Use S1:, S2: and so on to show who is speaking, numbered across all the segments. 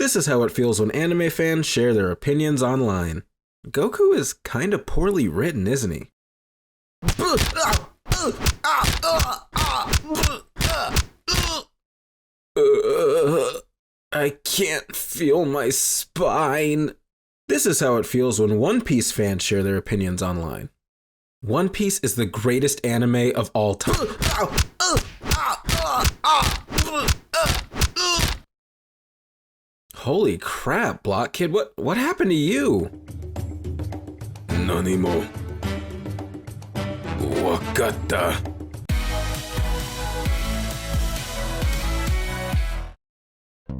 S1: This is how it feels when anime fans share their opinions online. Goku is kinda poorly written, isn't he? I can't feel my spine. This is how it feels when One Piece fans share their opinions online. One Piece is the greatest anime of all time. Holy crap, Block Kid, what happened to you? Nani mo wakatta.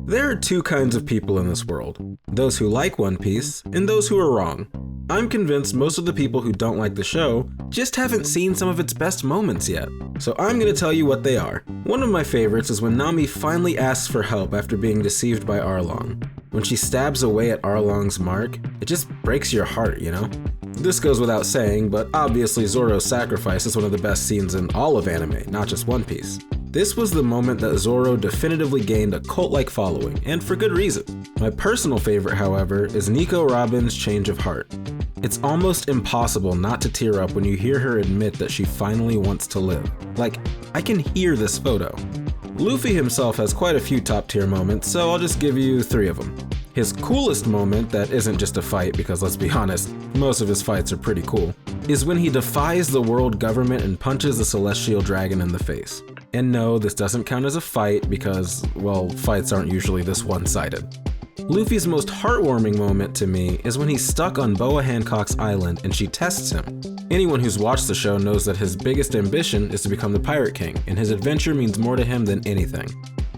S1: There are two kinds of people in this world, those who like One Piece and those who are wrong. I'm convinced most of the people who don't like the show just haven't seen some of its best moments yet, so I'm gonna tell you what they are. One of my favorites is when Nami finally asks for help after being deceived by Arlong. When she stabs away at Arlong's mark, it just breaks your heart, you know? This goes without saying, but obviously Zoro's sacrifice is one of the best scenes in all of anime, not just One Piece. This was the moment that Zoro definitively gained a cult-like following, and for good reason. My personal favorite, however, is Nico Robin's change of heart. It's almost impossible not to tear up when you hear her admit that she finally wants to live. Like, I can hear this photo. Luffy himself has quite a few top-tier moments, so I'll just give you 3 of them. His coolest moment, that isn't just a fight, because let's be honest, most of his fights are pretty cool, is when he defies the world government and punches the celestial dragon in the face. And no, this doesn't count as a fight because, well, fights aren't usually this one-sided. Luffy's most heartwarming moment to me is when he's stuck on Boa Hancock's island and she tests him. Anyone who's watched the show knows that his biggest ambition is to become the Pirate King, and his adventure means more to him than anything.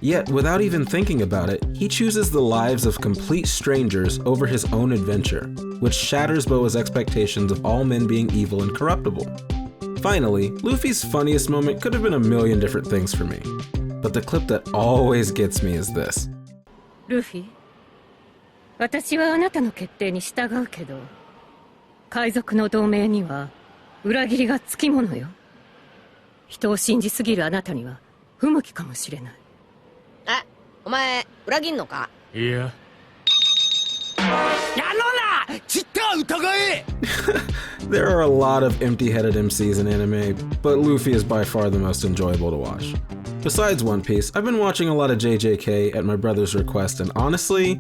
S1: Yet, without even thinking about it, he chooses the lives of complete strangers over his own adventure, which shatters Boa's expectations of all men being evil and corruptible. Finally, Luffy's funniest moment could have been a million different things for me, but the clip that always gets me is this.
S2: Luffy, 私はあなたの決定に従うけど、海賊の同盟には裏切りがつきものよ。人を信じすぎるあなたには不向きかもしれない。
S3: え、お前裏切んのか？
S4: いや。やろうな！ちった疑え！
S1: There are a lot of empty-headed MCs in anime, but Luffy is by far the most enjoyable to watch. Besides One Piece, I've been watching a lot of JJK at my brother's request, and honestly,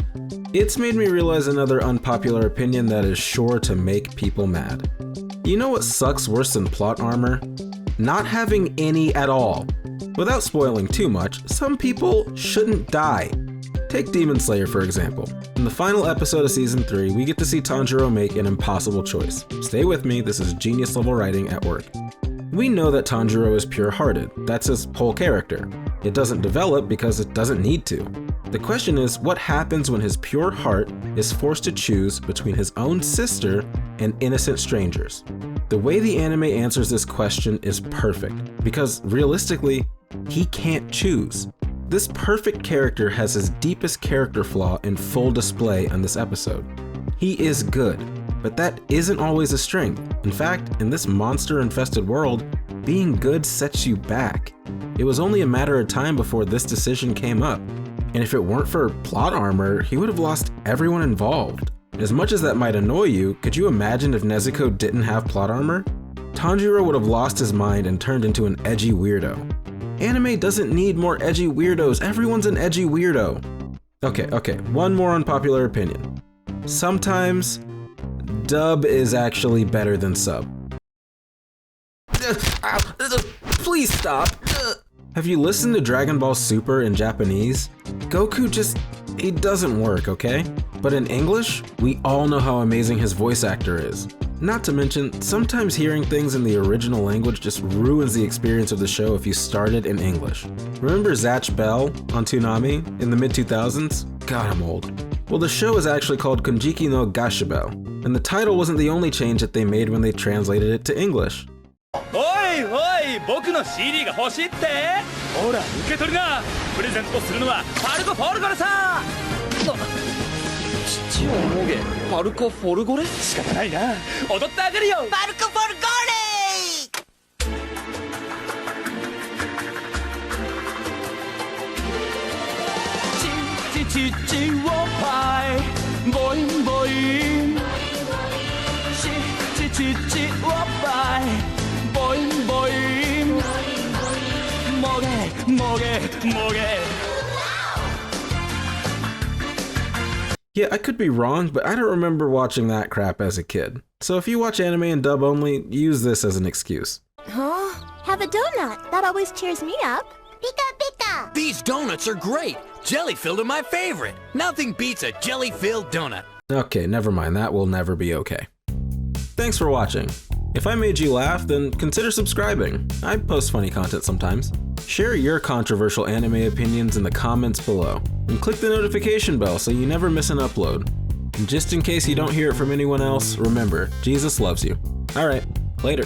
S1: it's made me realize another unpopular opinion that is sure to make people mad. You know what sucks worse than plot armor? Not having any at all. Without spoiling too much, some people shouldn't die. Take Demon Slayer for example. In the final episode of Season 3, we get to see Tanjiro make an impossible choice. Stay with me, this is genius level writing at work. We know that Tanjiro is pure-hearted, that's his whole character. It doesn't develop because it doesn't need to. The question is, what happens when his pure heart is forced to choose between his own sister and innocent strangers? The way the anime answers this question is perfect, because realistically, he can't choose. This perfect character has his deepest character flaw in full display on this episode. He is good, but that isn't always a strength. In fact, in this monster-infested world, being good sets you back. It was only a matter of time before this decision came up, and if it weren't for plot armor, he would have lost everyone involved. As much as that might annoy you, could you imagine if Nezuko didn't have plot armor? Tanjiro would have lost his mind and turned into an edgy weirdo. Anime doesn't need more edgy weirdos, everyone's an edgy weirdo. Okay, one more unpopular opinion. Sometimes, dub is actually better than sub. Please stop. Have you listened to Dragon Ball Super in Japanese? Goku he doesn't work, okay? But in English, we all know how amazing his voice actor is. Not to mention, sometimes hearing things in the original language just ruins the experience of the show if you started in English. Remember Zatch Bell on Toonami in the mid-2000s? God, I'm old. Well, the show is actually called Konjiki no Gashibel, and the title wasn't the only change that they made when they translated it to English.
S4: おいおい、僕の CD が欲しいって？ほら、受け取りな。プレゼントするのはファルコ・フォルゴレさ。父をもげ、ファルコ・フォルゴレ？仕方ないな。踊ってあげるよ。ファルコ・フォルゴレ。チチチちおっぱいボインボインちおっぱいボインボインもげもげもげ
S1: Yeah, I could be wrong, but I don't remember watching that crap as a kid. So if you watch anime in dub only, use this as an excuse.
S5: Huh? Have a donut. That always cheers me up. Pika pika!
S6: These donuts are great! Jelly-filled are my favorite! Nothing beats a jelly-filled donut.
S1: Okay, never mind, that will never be okay. Thanks for watching. If I made you laugh, then consider subscribing. I post funny content sometimes. Share your controversial anime opinions in the comments below, and click the notification bell so you never miss an upload. And just in case you don't hear it from anyone else, remember, Jesus loves you. Alright, later.